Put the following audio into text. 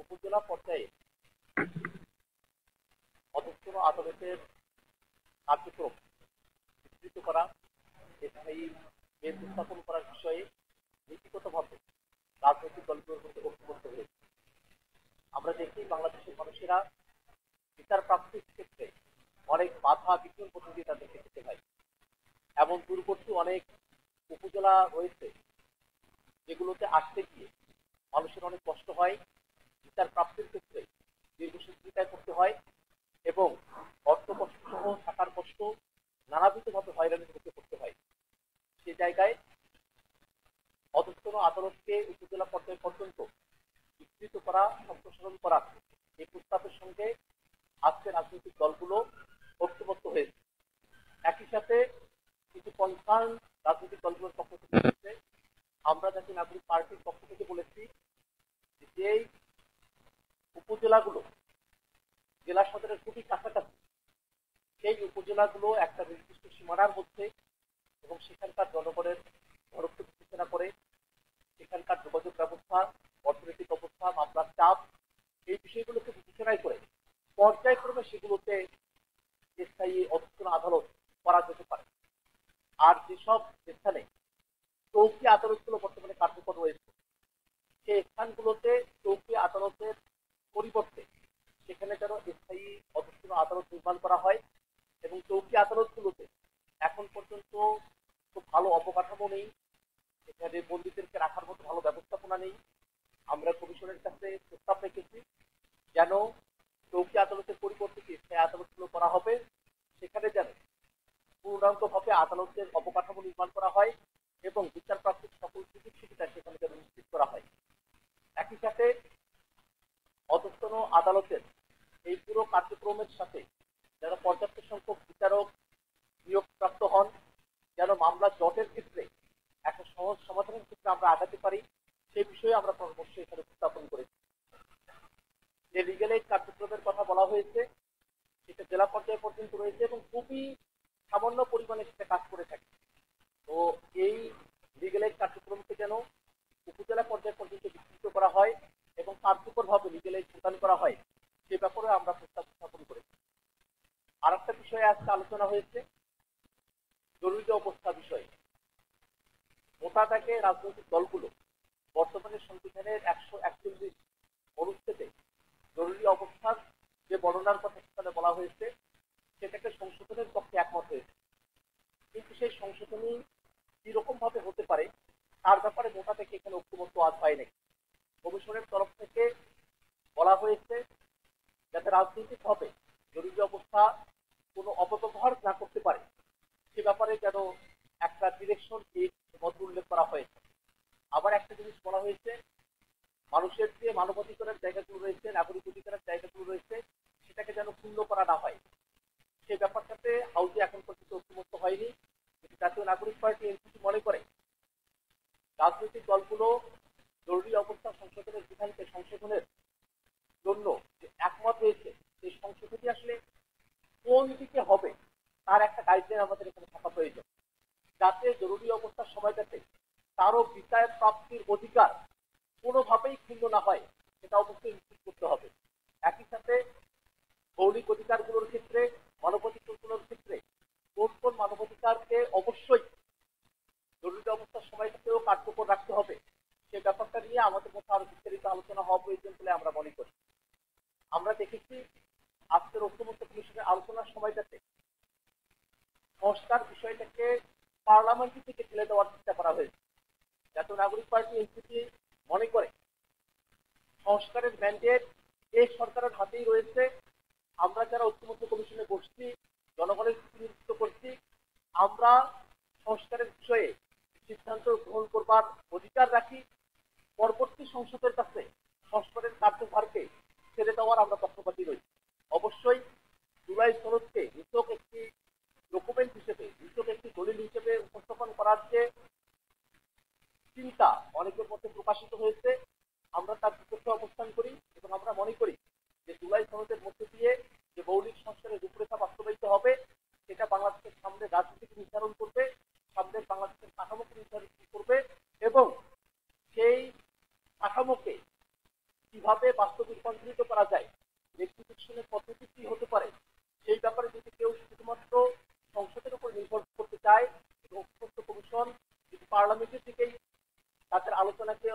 উপজেলা পর্যায়ে অধস্তন আদালতের কার্যক্রম বিস্তৃত করা, স্থায়ী বেঞ্চ স্থাপন করার বিষয়ে নীতিগতভাবে রাজনৈতিক দলগুলোর মধ্যে ঐক্যবদ্ধ হয়েছে। আমরা দেখি বাংলাদেশের মানুষেরা বিচার প্রাপ্তির ক্ষেত্রে অনেক বাধা বিঘ্নের মধ্যে দিয়ে তাদেরকে যেতে হয়। এমন দূরবর্তী অনেক উপজেলা রয়েছে যেগুলোতে আসতে গিয়ে মানুষের অনেক কষ্ট হয়, বিচার প্রাপ্তির ক্ষেত্রে দীর্ঘসূত্রিতায় করতে হয় এবং অর্থ কষ্ট সহ থাকার কষ্ট নানাবিধভাবে হয়রানির মুখে পড়তে হয়। সে জায়গায় অধস্তন আদালতকে উপজেলা পর্যায় পর্যন্ত বিস্তৃত করা, সম্প্রসারণ করা এই প্রস্তাবের সঙ্গে আজকে রাজনৈতিক দলগুলো ঐক্যবদ্ধ হয়েছে। একই সাথে কিছু কনসার্ন রাজনৈতিক দলগুলোর পক্ষ থেকে বলেছে, আমরা জাতীয় নাগরিক পার্টির পক্ষ থেকে বলেছি যে উপজেলাগুলো জেলা সদরের খুবই কাছাকাছি, সেই উপজেলাগুলো একটা নির্দিষ্ট সীমানার মধ্যে এবং সেখানকার জনগণের ঘনত্ব বিবেচনা করে সেখানকার যোগাযোগ ব্যবস্থা, অর্থনৈতিক অবস্থা, মামলার চাপ এই বিষয়গুলোকে বিবেচনায় করে পর্যায়ক্রমে সেগুলোতে স্থায়ী অধস্তন আদালত করা যেতে পারে। আর যেসব স্থানে চৌকি আদালতগুলো বর্তমানে কার্যকর রয়েছে সেই স্থানগুলোতে চৌকি আদালতের পরিবর্তে সেখানে যেন স্থায়ী অধস্তন আদালত নির্মাণ করা হয় এবং চৌকি আদালতগুলোতে এখন পর্যন্ত খুব ভালো অবকাঠামো নেই, এখানে বন্দীদেরকে রাখার মতো ভালো ব্যবস্থাপনা নেই। আমরা কমিশনের কাছে প্রস্তাব রেখেছি যেন চৌকি আদালতের পরিবর্তে স্থায়ী আদালতগুলো করা হবে, সেখানে যেন পূর্ণাঙ্গভাবে আদালতের অবকাঠামো নির্মাণ করা হয় এবং বিচার প্রাপ্তির সকল সুযোগ সুবিধা সেখানে যেন নিশ্চিত করা হয়। একই সাথে অধস্তন আদালতের এই পুরো কার্যক্রমের সাথে যেন পর্যাপ্ত সংখ্যক বিচারক নিয়োগপ্রাপ্ত হন, যেন মামলা জটের ক্ষেত্রে একটা সহজ সমাধানের ক্ষেত্রে আমরা আগাতে পারি, সেই বিষয়ে আমরা পরামর্শ এখানে উপস্থাপন করেছি। যে লিগ্যাল এইড কার্যক্রমের কথা বলা হয়েছে সেটা জেলা পর্যায় পর্যন্ত রয়েছে এবং খুবই সামান্য পরিমাণে সেটা কাজ করে থাকে। তো এই লিগ্যাল এইড কার্যক্রমকে যেন উপজেলা পর্যায় পর্যন্ত বিস্তৃত করা হয় এবং কার্যকরভাবে লিগ্যাল এইড প্রদান করা হয়, সে ব্যাপারে আমরা প্রস্তাব স্থাপন করেছি। আর একটা বিষয়ে আজকে আলোচনা হয়েছে জরুরি অবস্থা বিষয়ে। মোটা দাগে রাজনৈতিক দলগুলো বর্তমানে সংবিধানের 141 অনুচ্ছেদে জরুরি অবস্থার যে বর্ণনার কথা সেখানে বলা হয়েছে সেটাকে সংশোধনের পক্ষে একমত হয়েছে, কিন্তু সেই সংশোধনী কিরকম ভাবে হতে পারে তার ব্যাপারে মোটা থেকে এখানে ঐক্যমত্য আজ হয় নাই। কমিশনের তরফ থেকে বলা হয়েছে যাতে রাজনৈতিক ভাবে জরুরি অবস্থা কোনো অপব্যবহার না করতে পারে সে ব্যাপারে যেন একটা ডিরেকশন মধ্যে উল্লেখ করা হয়েছে। আবার একটা জিনিস বলা হয়েছে, মানুষের যে মানবাধিকারের জায়গাগুলো রয়েছে, নাগরিক অধিকারের জায়গাগুলো রয়েছে সেটাকে যেন ক্ষুণ্ণ করা না হয়, সেই ব্যাপারটাতে হাউজে এখন পর্যন্ত ঐক্যমত্য হয়নি। জাতীয় নাগরিক পার্টি এনসিপি মনে করে রাজনৈতিক দলগুলো জরুরি অবস্থা সংশোধনের বিধানকে সংশোধনের জন্য যে একমত হয়েছে সেই সংশোধনী আসলে কোন দিকে হবে তার একটা গাইডলাইন আমাদের এখানে থাকা প্রয়োজন, যাতে জরুরি অবস্থার সময়টাতে তারও বিচার প্রাপ্তির অধিকার কোনোভাবেই ক্ষুণ্ণ না হয় সেটা অবশ্যই নিশ্চিত করতে হবে। একই সাথে মৌলিক অধিকারগুলোর ক্ষেত্রে, মানবাধিকারগুলোর ক্ষেত্রে কোন কোন মানবাধিকারকে অবশ্যই জরুরি অবস্থার সময়টাতেও কার্যকর রাখতে হবে সে ব্যাপারটা নিয়ে আমাদের মধ্যে আরো বিস্তারিত আলোচনা হওয়া প্রয়োজন বলে আমরা মনে করি। আমরা দেখেছি আজকের ঐক্যমত্য কমিশনের আলোচনার সময়টাতে সংস্কার বিষয়টাকে পার্লামেন্ট থেকে ঠেলে দেওয়ার চেষ্টা করা হয়েছে। জাতীয় নাগরিক পার্টি এনসিপি মনে করে সংস্কারের ম্যান্ডেট এই সরকারের হাতেই রয়েছে। আমরা যারা ঐক্যমত্য কমিশনে বসছি, জনগণের প্রতিনিধিত্ব করছি, আমরা সংস্কারের বিষয়ে সিদ্ধান্ত গ্রহণ করবার অধিকার রাখি। পরবর্তী সংসদের কাছে সংস্কারের কার্যভারকে ছেড়ে দেওয়ার আমরা পক্ষপাতী রয়েছি। অবশ্যই জুলাই সনদকে নিছক একটি ডকুমেন্ট হিসেবে, নিছক একটি দলিল হিসেবে উপস্থাপন করার যে চিন্তা অনেকের মধ্যে প্রকাশিত হয়েছে, আমরা তার বিপক্ষে অবস্থান করি এবং আমরা মনে করি যে জুলাই সনদের মধ্যে দিয়ে যে মৌলিক সংস্কারের রূপরেখা বাস্তবায়িত হবে সেটা বাংলাদেশের সামনে রাজনীতিকে নির্ধারণ করবে, সামনে বাংলাদেশের কাঠামোকে নির্ধারণ করবে এবং সেই কাঠামোকে কিভাবে বাস্তবে রূপান্তরিত করা যায়, রেক্টিফিকেশনের পদ্ধতি কি হতে পারে, সেই ব্যাপারে যদি কেউ শুধুমাত্র সংসদের উপর নির্ভর করতে চায় এবং উপযুক্ত কমিশন যদি পার্লামেন্টের দিকেই তাদের আলোচনাকে